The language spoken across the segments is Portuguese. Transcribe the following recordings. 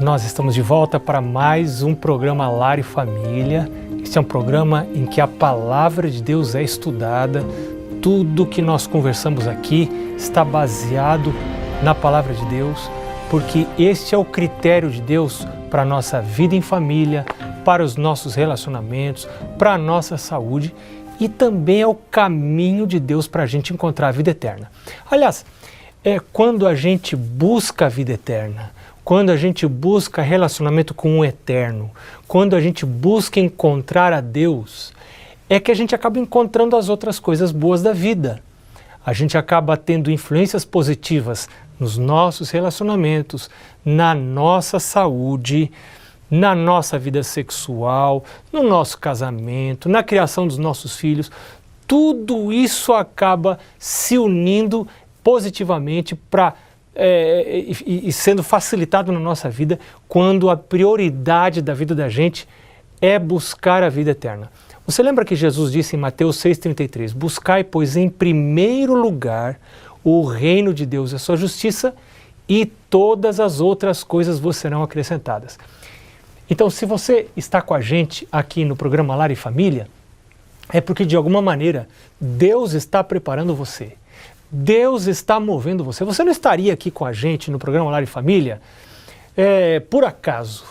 Nós estamos de volta para mais um programa Lar e Família. Este é um programa em que a Palavra de Deus é estudada. Tudo que nós conversamos aqui está baseado na Palavra de Deus, porque este é o critério de Deus para a nossa vida em família, para os nossos relacionamentos, para a nossa saúde e também é o caminho de Deus para a gente encontrar a vida eterna. Aliás, quando a gente busca a vida eterna, quando a gente busca relacionamento com o eterno, quando a gente busca encontrar a Deus, é que a gente acaba encontrando as outras coisas boas da vida. A gente acaba tendo influências positivas nos nossos relacionamentos, na nossa saúde, na nossa vida sexual, no nosso casamento, na criação dos nossos filhos. Tudo isso acaba se unindo positivamente e sendo facilitado na nossa vida quando a prioridade da vida da gente é buscar a vida eterna. Você lembra que Jesus disse em Mateus 6,33, buscai, pois, em primeiro lugar o reino de Deus e a sua justiça e todas as outras coisas vos serão acrescentadas. Então, se você está com a gente aqui no programa Lar e Família, é porque de alguma maneira Deus está preparando você. Deus está movendo você. Você não estaria aqui com a gente no programa Lar e Família por acaso.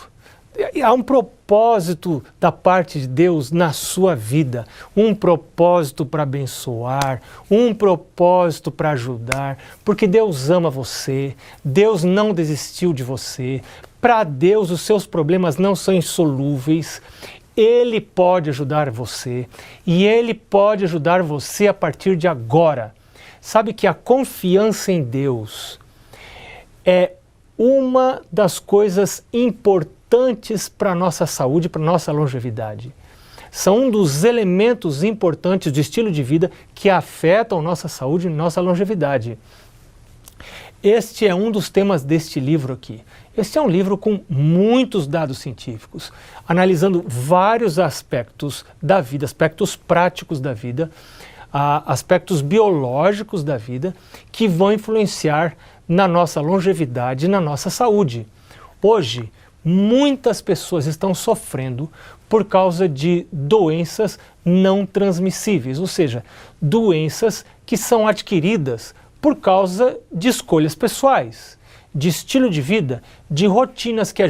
Há um propósito da parte de Deus na sua vida, um propósito para abençoar, um propósito para ajudar, porque Deus ama você, Deus não desistiu de você. Para Deus os seus problemas não são insolúveis. Ele pode ajudar você e Ele pode ajudar você a partir de agora. Sabe que a confiança em Deus é uma das coisas importantes para a nossa saúde, para a nossa longevidade. São um dos elementos importantes do estilo de vida que afetam nossa saúde e nossa longevidade. Este é um dos temas deste livro aqui. Este é um livro com muitos dados científicos, analisando vários aspectos da vida, aspectos práticos da vida, aspectos biológicos da vida que vão influenciar na nossa longevidade e na nossa saúde. Hoje, muitas pessoas estão sofrendo por causa de doenças não transmissíveis, ou seja, doenças que são adquiridas por causa de escolhas pessoais, de estilo de vida, de rotinas que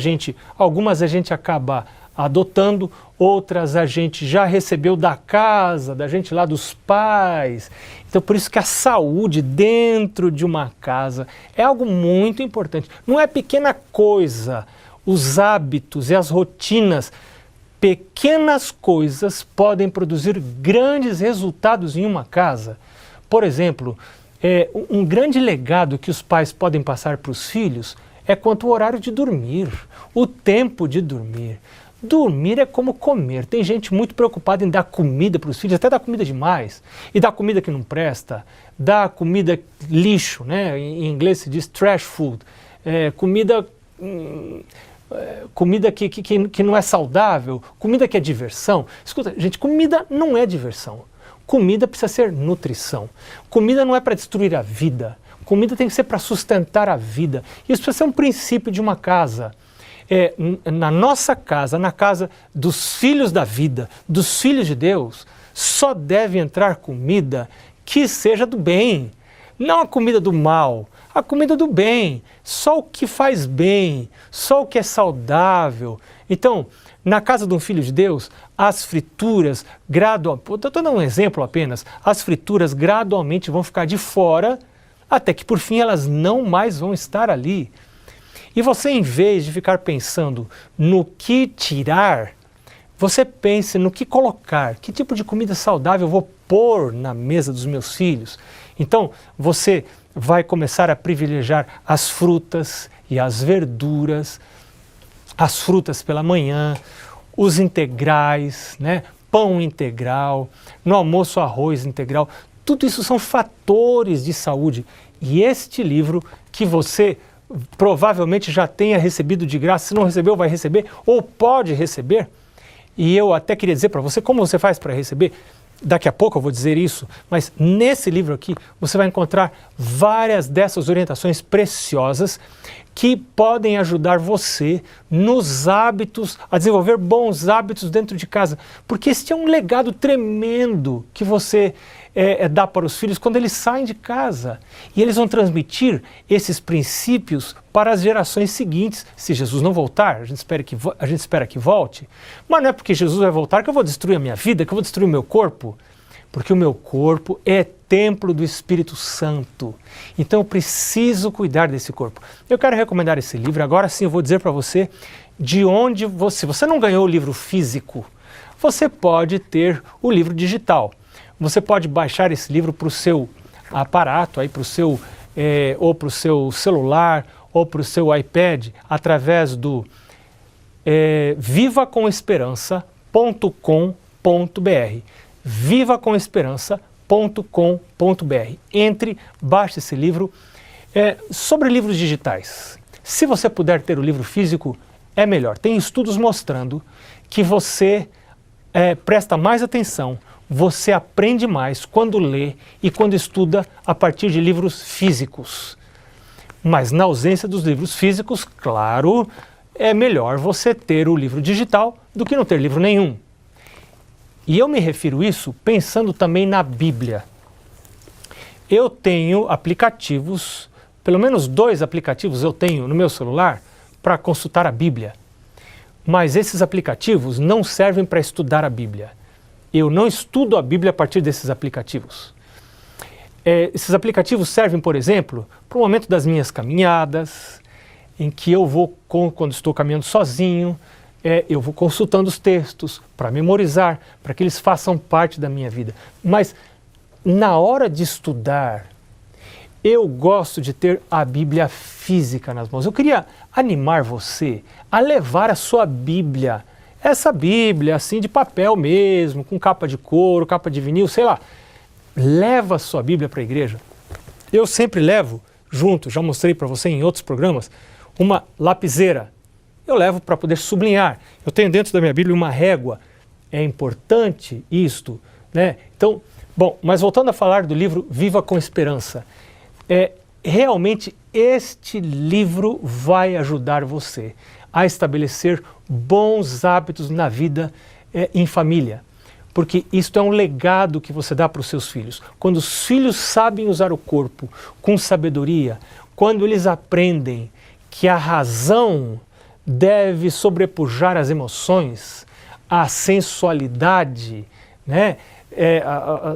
algumas a gente acaba adotando, outras a gente já recebeu da casa, da gente lá dos pais. Então por isso que a saúde dentro de uma casa é algo muito importante. Não é pequena coisa, os hábitos e as rotinas, pequenas coisas podem produzir grandes resultados em uma casa. Por exemplo, um grande legado que os pais podem passar para os filhos é quanto ao horário de dormir, o tempo de dormir. Dormir é como comer. Tem gente muito preocupada em dar comida para os filhos, até dar comida demais, e dar comida que não presta, dar comida lixo, né? Em inglês se diz trash food, comida que não é saudável, comida que é diversão. Escuta, gente, comida não é diversão. Comida precisa ser nutrição. Comida não é para destruir a vida. Comida tem que ser para sustentar a vida. Isso precisa ser um princípio de uma casa. Na nossa casa, na casa dos filhos da vida, dos filhos de Deus, só deve entrar comida que seja do bem, não a comida do mal, a comida do bem, só o que faz bem, só o que é saudável. Então, na casa de um filho de Deus, as frituras gradualmente, estou dando um exemplo apenas, as frituras gradualmente vão ficar de fora, até que por fim elas não mais vão estar ali. E você, em vez de ficar pensando no que tirar, você pense no que colocar, que tipo de comida saudável eu vou pôr na mesa dos meus filhos. Então, você vai começar a privilegiar as frutas e as verduras, as frutas pela manhã, os integrais, né? Pão integral, no almoço arroz integral. Tudo isso são fatores de saúde. E este livro que você provavelmente já tenha recebido de graça, se não recebeu, vai receber, ou pode receber. E eu até queria dizer para você como você faz para receber. Daqui a pouco eu vou dizer isso, mas nesse livro aqui você vai encontrar várias dessas orientações preciosas que podem ajudar você nos hábitos, a desenvolver bons hábitos dentro de casa. Porque este é um legado tremendo que você dá para os filhos quando eles saem de casa. E eles vão transmitir esses princípios para as gerações seguintes. Se Jesus não voltar, a gente espera que volte, mas não é porque Jesus vai voltar que eu vou destruir a minha vida, que eu vou destruir o meu corpo. Porque o meu corpo é templo do Espírito Santo. Então eu preciso cuidar desse corpo. Eu quero recomendar esse livro. Agora sim eu vou dizer para você de onde você não ganhou o livro físico, você pode ter o livro digital. Você pode baixar esse livro para o seu aparato, ou para o seu celular, ou para o seu iPad, através do vivacomesperança.com.br. vivacomesperança.com.br. Entre, baixe esse livro. Sobre livros digitais, se você puder ter o livro físico, é melhor. Tem estudos mostrando que você presta mais atenção, você aprende mais quando lê e quando estuda a partir de livros físicos. Mas na ausência dos livros físicos, claro, é melhor você ter o livro digital do que não ter livro nenhum. E eu me refiro a isso pensando também na Bíblia. Eu tenho aplicativos, pelo menos 2 aplicativos eu tenho no meu celular para consultar a Bíblia. Mas esses aplicativos não servem para estudar a Bíblia. Eu não estudo a Bíblia a partir desses aplicativos. Esses aplicativos servem, por exemplo, para o momento das minhas caminhadas, em que eu vou, quando estou caminhando sozinho, eu vou consultando os textos para memorizar, para que eles façam parte da minha vida. Mas na hora de estudar, eu gosto de ter a Bíblia física nas mãos. Eu queria animar você a levar a sua Bíblia, essa Bíblia assim de papel mesmo, com capa de couro, capa de vinil, sei lá. Leva a sua Bíblia para a igreja. Eu sempre levo junto, já mostrei para você em outros programas, uma lapiseira. Eu levo para poder sublinhar. Eu tenho dentro da minha Bíblia uma régua. É importante isto, né? Então, bom, mas voltando a falar do livro Viva com Esperança. Realmente este livro vai ajudar você a estabelecer bons hábitos na vida em família. Porque isto é um legado que você dá para os seus filhos. Quando os filhos sabem usar o corpo com sabedoria, quando eles aprendem que a razão deve sobrepujar as emoções, a sensualidade, né?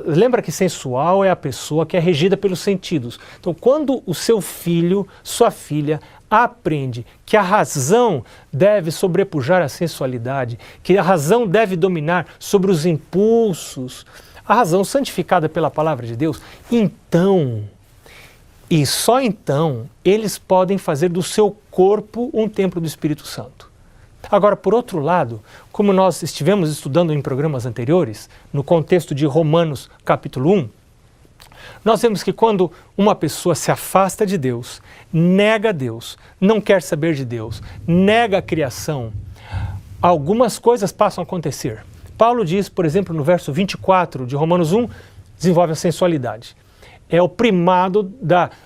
Lembra que sensual é a pessoa que é regida pelos sentidos. Então, quando o seu filho, sua filha, aprende que a razão deve sobrepujar a sensualidade, que a razão deve dominar sobre os impulsos, a razão santificada pela palavra de Deus, então, e só então, eles podem fazer do seu corpo um templo do Espírito Santo. Agora, por outro lado, como nós estivemos estudando em programas anteriores, no contexto de Romanos capítulo 1, nós vemos que quando uma pessoa se afasta de Deus, nega Deus, não quer saber de Deus, nega a criação, algumas coisas passam a acontecer. Paulo diz, por exemplo, no verso 24 de Romanos 1, desenvolve a sensualidade. É o primado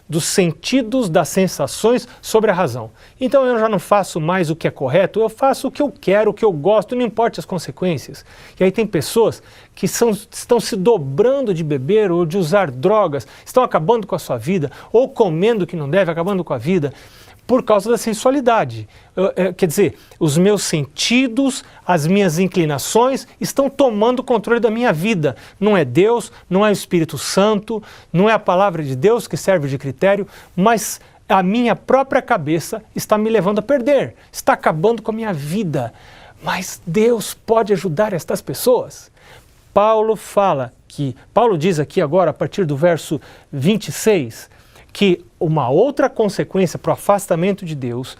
dos sentidos, das sensações sobre a razão. Então eu já não faço mais o que é correto, eu faço o que eu quero, o que eu gosto, não importa as consequências. E aí tem pessoas que estão se dobrando de beber ou de usar drogas, estão acabando com a sua vida, ou comendo o que não deve, acabando com a vida, por causa da sensualidade. Quer dizer, os meus sentidos, as minhas inclinações estão tomando o controle da minha vida. Não é Deus, não é o Espírito Santo, não é a palavra de Deus que serve de critério, mas a minha própria cabeça está me levando a perder, está acabando com a minha vida. Mas Deus pode ajudar estas pessoas. Paulo diz aqui agora, a partir do verso 26, que uma outra consequência para o afastamento de Deus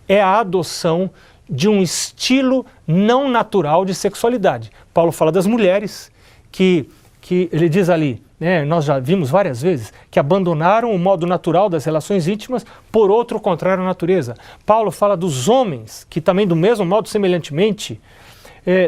é a adoção de um estilo não natural de sexualidade. Paulo fala das mulheres, que ele diz ali, né, nós já vimos várias vezes, que abandonaram o modo natural das relações íntimas por outro contrário à natureza. Paulo fala dos homens, que também do mesmo modo, semelhantemente,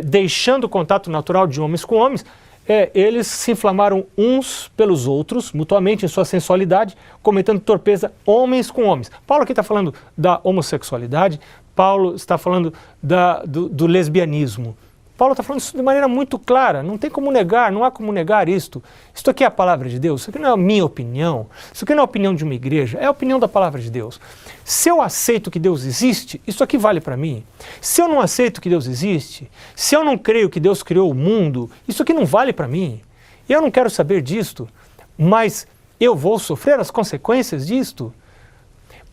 deixando o contato natural de homens com homens, eles se inflamaram uns pelos outros, mutuamente em sua sensualidade, cometendo torpeza homens com homens. Paulo aqui está falando da homossexualidade, Paulo está falando do lesbianismo. Paulo está falando isso de maneira muito clara, não tem como negar, não há como negar isto. Isto aqui é a palavra de Deus, isso aqui não é a minha opinião, isso aqui não é a opinião de uma igreja, é a opinião da palavra de Deus. Se eu aceito que Deus existe, isso aqui vale para mim. Se eu não aceito que Deus existe, se eu não creio que Deus criou o mundo, isso aqui não vale para mim. Eu não quero saber disto, mas eu vou sofrer as consequências disto.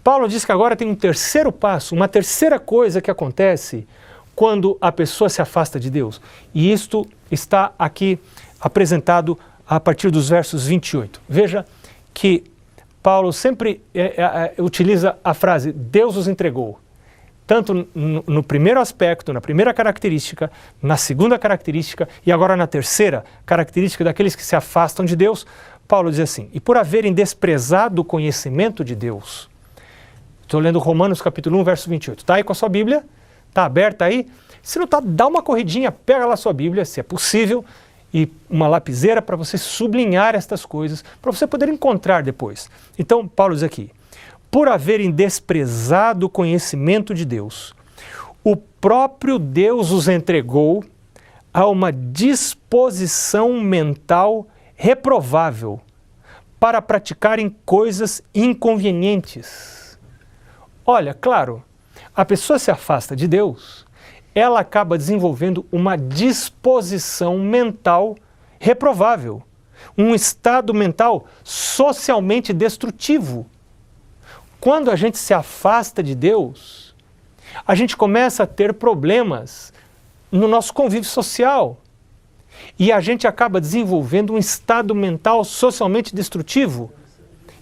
Paulo diz que agora tem um terceiro passo, uma terceira coisa que acontece quando a pessoa se afasta de Deus. E isto está aqui apresentado a partir dos versos 28. Veja que Paulo sempre utiliza a frase Deus os entregou. Tanto no primeiro aspecto, na primeira característica, na segunda característica e agora na terceira característica daqueles que se afastam de Deus, Paulo diz assim, e por haverem desprezado o conhecimento de Deus. Estou lendo Romanos capítulo 1, verso 28. Está aí com a sua Bíblia? Está aberta aí? Se não está, dá uma corridinha, pega lá a sua Bíblia, se é possível, e uma lapiseira para você sublinhar estas coisas, para você poder encontrar depois. Então, Paulo diz aqui, por haverem desprezado o conhecimento de Deus, o próprio Deus os entregou a uma disposição mental reprovável para praticarem coisas inconvenientes. Olha, claro, a pessoa se afasta de Deus, ela acaba desenvolvendo uma disposição mental reprovável, um estado mental socialmente destrutivo. Quando a gente se afasta de Deus, a gente começa a ter problemas no nosso convívio social e a gente acaba desenvolvendo um estado mental socialmente destrutivo.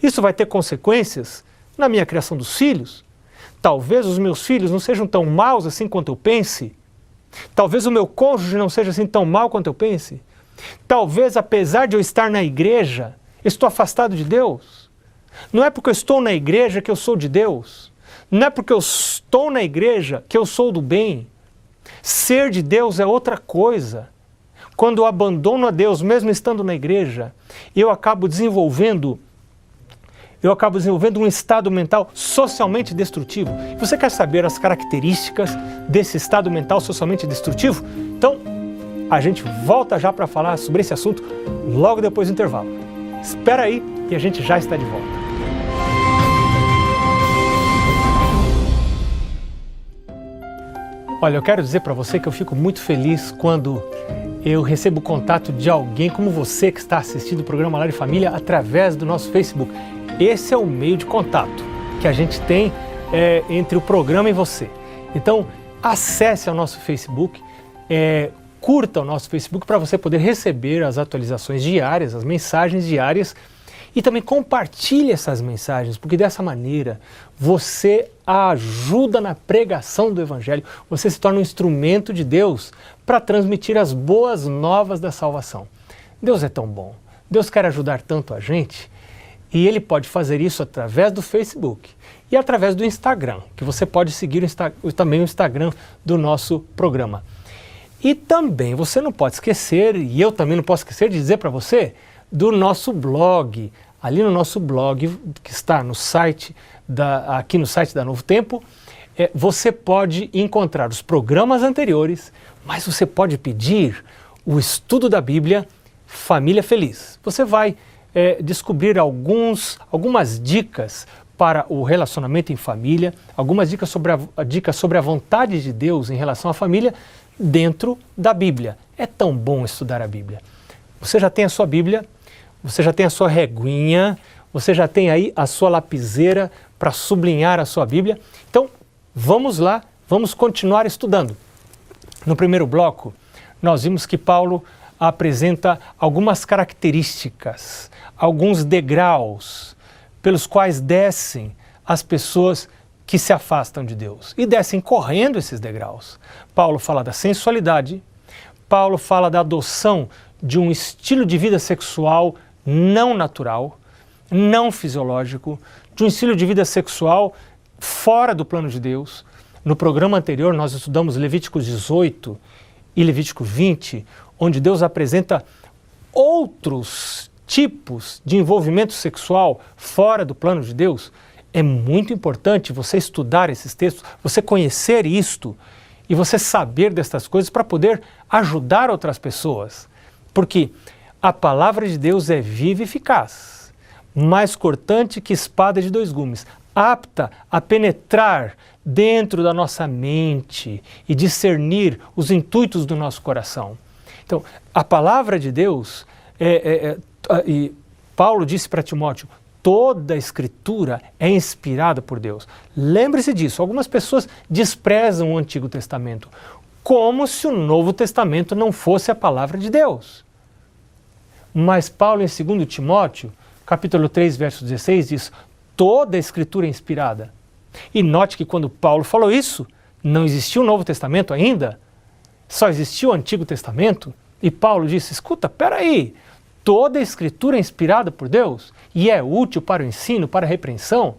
Isso vai ter consequências na minha criação dos filhos. Talvez os meus filhos não sejam tão maus assim quanto eu pense. Talvez o meu cônjuge não seja assim tão mau quanto eu pense. Talvez, apesar de eu estar na igreja, eu estou afastado de Deus. Não é porque eu estou na igreja que eu sou de Deus. Não é porque eu estou na igreja que eu sou do bem. Ser de Deus é outra coisa. Quando eu abandono a Deus, mesmo estando na igreja, eu acabo desenvolvendo um estado mental socialmente destrutivo. Você quer saber as características desse estado mental socialmente destrutivo? Então, a gente volta já para falar sobre esse assunto logo depois do intervalo. Espera aí e a gente já está de volta. Olha, eu quero dizer para você que eu fico muito feliz quando eu recebo contato de alguém como você que está assistindo o programa Lar e Família através do nosso Facebook. Esse é o meio de contato que a gente tem entre o programa e você. Então, acesse ao nosso Facebook, curta o nosso Facebook para você poder receber as atualizações diárias, as mensagens diárias e também compartilhe essas mensagens, porque dessa maneira você ajuda na pregação do Evangelho, você se torna um instrumento de Deus para transmitir as boas novas da salvação. Deus é tão bom, Deus quer ajudar tanto a gente. E Ele pode fazer isso através do Facebook e através do Instagram, que você pode seguir também o Instagram do nosso programa. E também você não pode esquecer, e eu também não posso esquecer de dizer para você, do nosso blog. Ali no nosso blog, que está no site aqui no site da Novo Tempo, você pode encontrar os programas anteriores, mas você pode pedir o estudo da Bíblia Família Feliz. Você vai descobrir algumas dicas para o relacionamento em família, algumas dicas sobre a vontade de Deus em relação à família dentro da Bíblia. É tão bom estudar a Bíblia. Você já tem a sua Bíblia, você já tem a sua reguinha, você já tem aí a sua lapiseira para sublinhar a sua Bíblia. Então, vamos lá, vamos continuar estudando. No primeiro bloco, nós vimos que Paulo apresenta algumas características, alguns degraus pelos quais descem as pessoas que se afastam de Deus e descem correndo esses degraus. Paulo fala da sensualidade, Paulo fala da adoção de um estilo de vida sexual não natural, não fisiológico, de um estilo de vida sexual fora do plano de Deus. No programa anterior nós estudamos Levítico 18 e Levítico 20, onde Deus apresenta outros tipos de envolvimento sexual fora do plano de Deus, é muito importante você estudar esses textos, você conhecer isto e você saber dessas coisas para poder ajudar outras pessoas. Porque a palavra de Deus é viva e eficaz, mais cortante que espada de dois gumes, apta a penetrar dentro da nossa mente e discernir os intuitos do nosso coração. Então, a palavra de Deus, e Paulo disse para Timóteo, toda a Escritura é inspirada por Deus. Lembre-se disso, algumas pessoas desprezam o Antigo Testamento, como se o Novo Testamento não fosse a palavra de Deus. Mas Paulo, em 2 Timóteo, capítulo 3, verso 16, diz, toda a Escritura é inspirada. E note que quando Paulo falou isso, não existia o Novo Testamento ainda, só existia o Antigo Testamento, e Paulo disse, escuta, peraí, toda a Escritura é inspirada por Deus e é útil para o ensino, para a repreensão.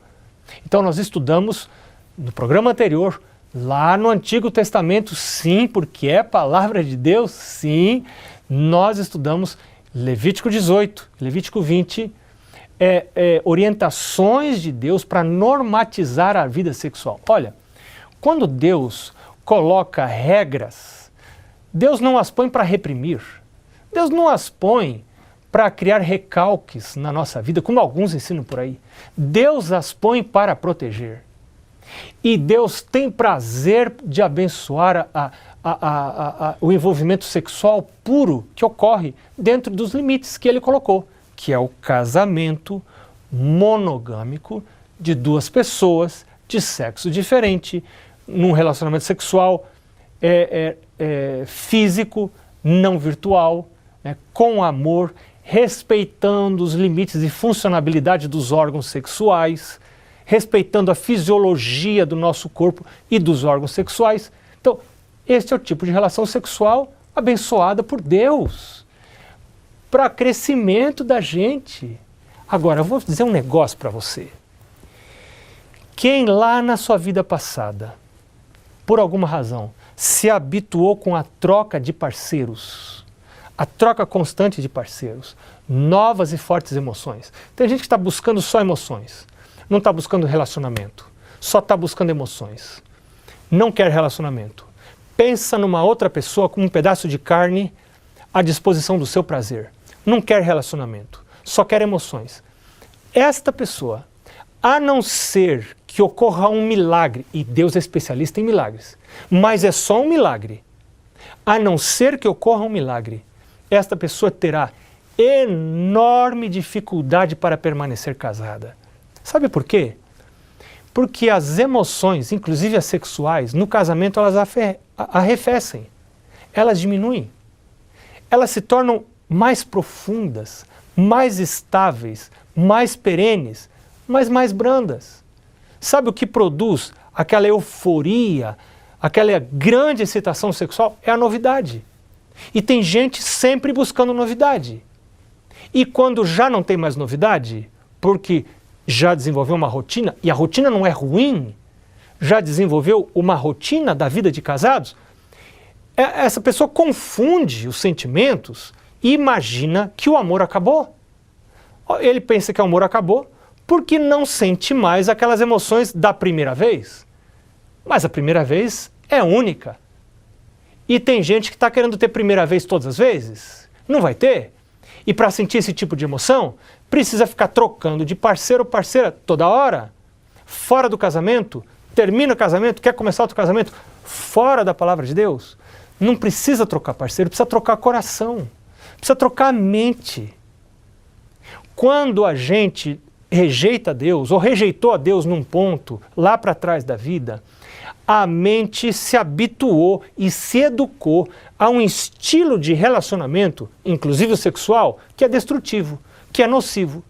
Então nós estudamos no programa anterior, lá no Antigo Testamento, sim, porque é palavra de Deus, sim, nós estudamos Levítico 18, Levítico 20, orientações de Deus para normatizar a vida sexual. Olha, quando Deus coloca regras, Deus não as põe para reprimir, Deus não as põe para criar recalques na nossa vida, como alguns ensinam por aí. Deus as põe para proteger. E Deus tem prazer de abençoar o envolvimento sexual puro que ocorre dentro dos limites que Ele colocou, que é o casamento monogâmico de duas pessoas de sexo diferente, num relacionamento sexual físico, não virtual, com amor, respeitando os limites de funcionabilidade dos órgãos sexuais, respeitando a fisiologia do nosso corpo e dos órgãos sexuais. Então, este é o tipo de relação sexual abençoada por Deus, para crescimento da gente. Agora, eu vou dizer um negócio para você. Quem lá na sua vida passada, por alguma razão, se habituou com a troca de parceiros, a troca constante de parceiros, novas e fortes emoções. Tem gente que está buscando só emoções, não está buscando relacionamento, só está buscando emoções. Não quer relacionamento. Pensa numa outra pessoa como um pedaço de carne à disposição do seu prazer. Não quer relacionamento, só quer emoções. Esta pessoa, a não ser que ocorra um milagre, e Deus é especialista em milagres, mas é só um milagre, a não ser que ocorra um milagre, esta pessoa terá enorme dificuldade para permanecer casada. Sabe por quê? Porque as emoções, inclusive as sexuais, no casamento elas arrefecem, elas diminuem, elas se tornam mais profundas, mais estáveis, mais perenes, mas mais brandas. Sabe o que produz aquela euforia, aquela grande excitação sexual? É a novidade. E tem gente sempre buscando novidade. E quando já não tem mais novidade, porque já desenvolveu uma rotina, e a rotina não é ruim, já desenvolveu uma rotina da vida de casados, essa pessoa confunde os sentimentos e imagina que o amor acabou. Ele pensa que o amor acabou porque não sente mais aquelas emoções da primeira vez. Mas a primeira vez é única. E tem gente que está querendo ter primeira vez todas as vezes? Não vai ter. E para sentir esse tipo de emoção, precisa ficar trocando de parceiro ou parceira toda hora. Fora do casamento, termina o casamento, quer começar outro casamento, fora da palavra de Deus. Não precisa trocar parceiro, precisa trocar coração, precisa trocar a mente. Quando a gente rejeita Deus, ou rejeitou a Deus num ponto lá para trás da vida, a mente se habituou e se educou a um estilo de relacionamento, inclusive o sexual, que é destrutivo, que é nocivo.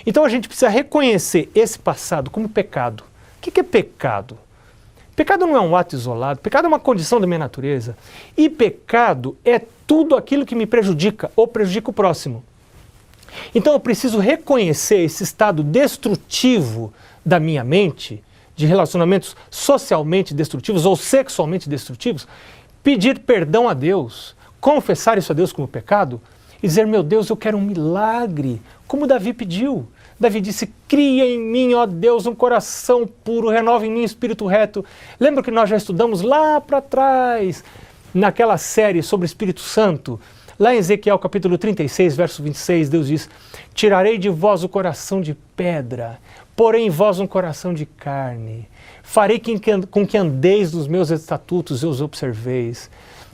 Então a gente precisa reconhecer esse passado como pecado. O que é pecado? Pecado não é um ato isolado, pecado é uma condição da minha natureza. E pecado é tudo aquilo que me prejudica ou prejudica o próximo. Então eu preciso reconhecer esse estado destrutivo da minha mente, de relacionamentos socialmente destrutivos ou sexualmente destrutivos, pedir perdão a Deus, confessar isso a Deus como pecado e dizer, meu Deus, eu quero um milagre, como Davi pediu. Davi disse, cria em mim, ó Deus, um coração puro, renova em mim um espírito reto. Lembra que nós já estudamos lá para trás, naquela série sobre o Espírito Santo? Lá em Ezequiel capítulo 36, verso 26, Deus diz, tirarei de vós o coração de pedra, porém em vós um coração de carne. Farei com que andeis nos meus estatutos e os observeis.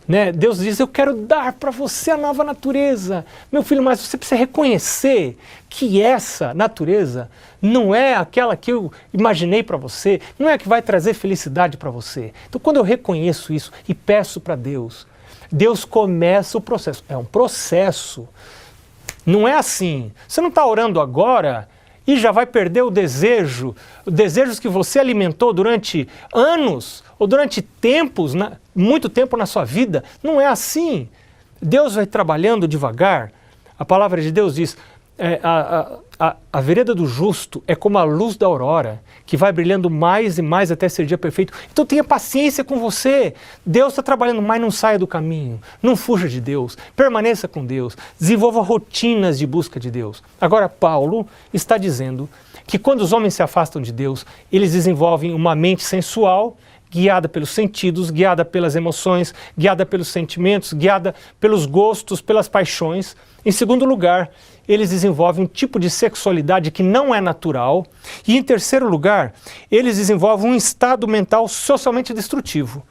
Né? Deus diz, eu quero dar para você a nova natureza. Meu filho, mas você precisa reconhecer que essa natureza não é aquela que eu imaginei para você, não é a que vai trazer felicidade para você. Então quando eu reconheço isso e peço para Deus, Deus começa o processo. É um processo. Não é assim. Você não está orando agora e já vai perder o desejo, os desejos que você alimentou durante anos ou durante tempos, muito tempo na sua vida. Não é assim. Deus vai trabalhando devagar. A palavra de Deus diz, a vereda do justo é como a luz da aurora, que vai brilhando mais e mais até ser dia perfeito. Então tenha paciência com você. Deus está trabalhando, mas não saia do caminho. Não fuja de Deus. Permaneça com Deus. Desenvolva rotinas de busca de Deus. Agora, Paulo está dizendo que quando os homens se afastam de Deus, eles desenvolvem uma mente sensual, guiada pelos sentidos, guiada pelas emoções, guiada pelos sentimentos, guiada pelos gostos, pelas paixões. Em segundo lugar, eles desenvolvem um tipo de sexualidade que não é natural. E em terceiro lugar, eles desenvolvem um estado mental socialmente destrutivo.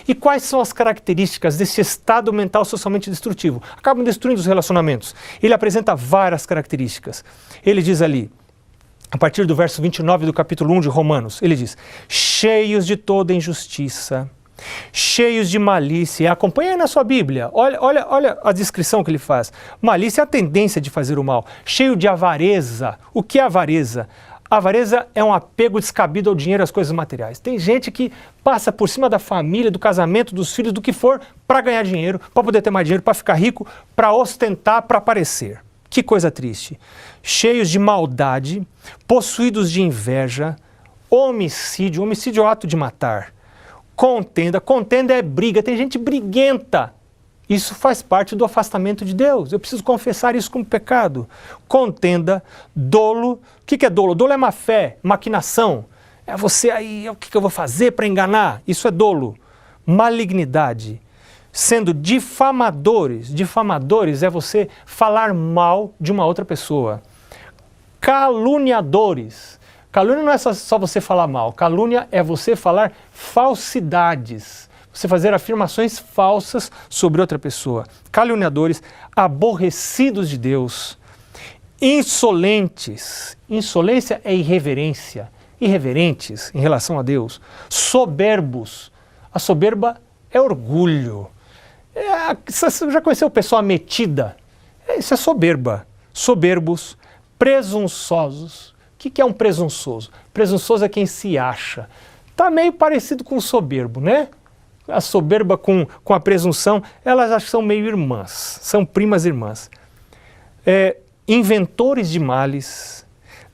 E quais são as características desse estado mental socialmente destrutivo? Acabam destruindo os relacionamentos. Ele apresenta várias características. Ele diz ali, a partir do verso 29 do capítulo 1 de Romanos, ele diz, cheios de toda injustiça, cheios de malícia. Acompanha aí na sua Bíblia, olha a descrição que ele faz. Malícia é a tendência de fazer o mal. Cheio de avareza. O que é avareza? Avareza é um apego descabido ao dinheiro e às coisas materiais. Tem gente que passa por cima da família, do casamento, dos filhos, do que for, para ganhar dinheiro, para poder ter mais dinheiro, para ficar rico, para ostentar, para aparecer. Que coisa triste. Cheios de maldade, possuídos de inveja, homicídio. Homicídio é o ato de matar. Contenda. Contenda é briga. Tem gente briguenta. Isso faz parte do afastamento de Deus. Eu preciso confessar isso como pecado. Contenda, dolo. O que é dolo? Dolo é má fé, maquinação. É você aí, o que eu vou fazer para enganar? Isso é dolo. Malignidade. Sendo difamadores. Difamadores é você falar mal de uma outra pessoa. Caluniadores. Calúnia não é só você falar mal. Calúnia é você falar falsidades. Você fazer afirmações falsas sobre outra pessoa. Caluniadores, aborrecidos de Deus. Insolentes. Insolência é irreverência. Irreverentes em relação a Deus. Soberbos. A soberba é orgulho. Você já conheceu pessoa metida? Isso é soberba. Soberbos, presunçosos. O que é um presunçoso? Presunçoso é quem se acha. Está meio parecido com o soberbo, né? A soberba com a presunção, elas acho que são meio irmãs, são primas irmãs. Inventores de males,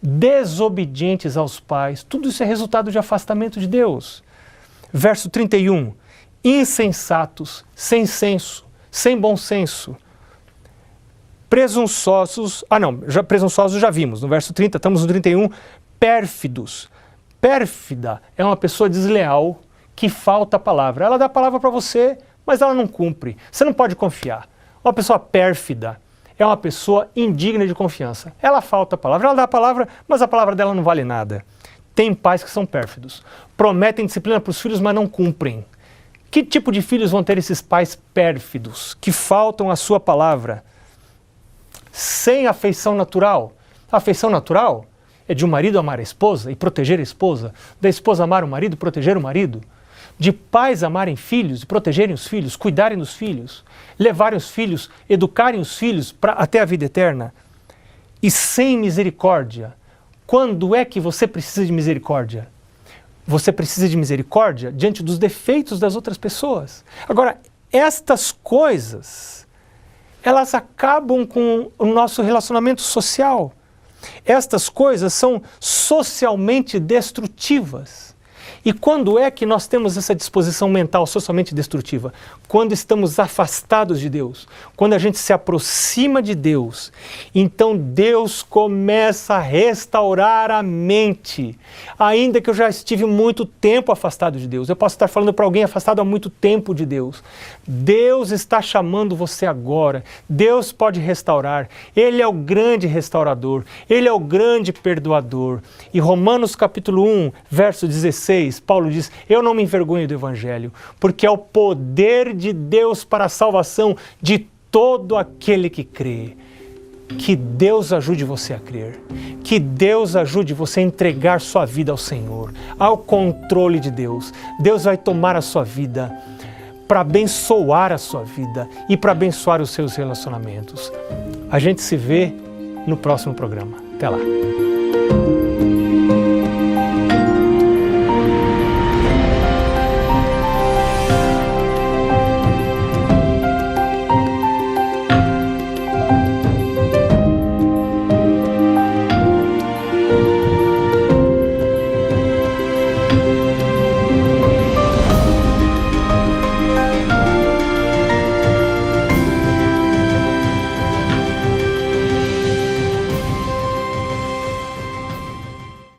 desobedientes aos pais, tudo isso é resultado de afastamento de Deus. Verso 31. Insensatos, sem senso, sem bom senso, presunçosos, presunçosos já vimos, no verso 30, estamos no 31, pérfidos. Pérfida é uma pessoa desleal que falta a palavra. Ela dá a palavra para você, mas ela não cumpre. Você não pode confiar. Uma pessoa pérfida é uma pessoa indigna de confiança. Ela falta a palavra, ela dá a palavra, mas a palavra dela não vale nada. Tem pais que são pérfidos. Prometem disciplina para os filhos, mas não cumprem. Que tipo de filhos vão ter esses pais pérfidos, que faltam a sua palavra? Sem afeição natural. A afeição natural é de um marido amar a esposa e proteger a esposa, da esposa amar o marido e proteger o marido, de pais amarem filhos e protegerem os filhos, cuidarem dos filhos, levarem os filhos, educarem os filhos até a vida eterna. E sem misericórdia. Quando é que você precisa de misericórdia? Você precisa de misericórdia diante dos defeitos das outras pessoas. Agora, estas coisas, elas acabam com o nosso relacionamento social. Estas coisas são socialmente destrutivas. E quando é que nós temos essa disposição mental socialmente destrutiva? Quando estamos afastados de Deus, quando a gente se aproxima de Deus, então Deus começa a restaurar a mente. Ainda que eu já estive muito tempo afastado de Deus, eu posso estar falando para alguém afastado há muito tempo de Deus. Deus está chamando você agora. Deus pode restaurar. Ele é o grande restaurador. Ele é o grande perdoador. E Romanos capítulo 1, verso 16, Paulo diz: eu não me envergonho do Evangelho, porque é o poder de Deus para a salvação de todo aquele que crê. Que Deus ajude você a crer. Que Deus ajude você a entregar sua vida ao Senhor, ao controle de Deus. Deus vai tomar a sua vida para abençoar a sua vida e para abençoar os seus relacionamentos. A gente se vê no próximo programa. Até lá.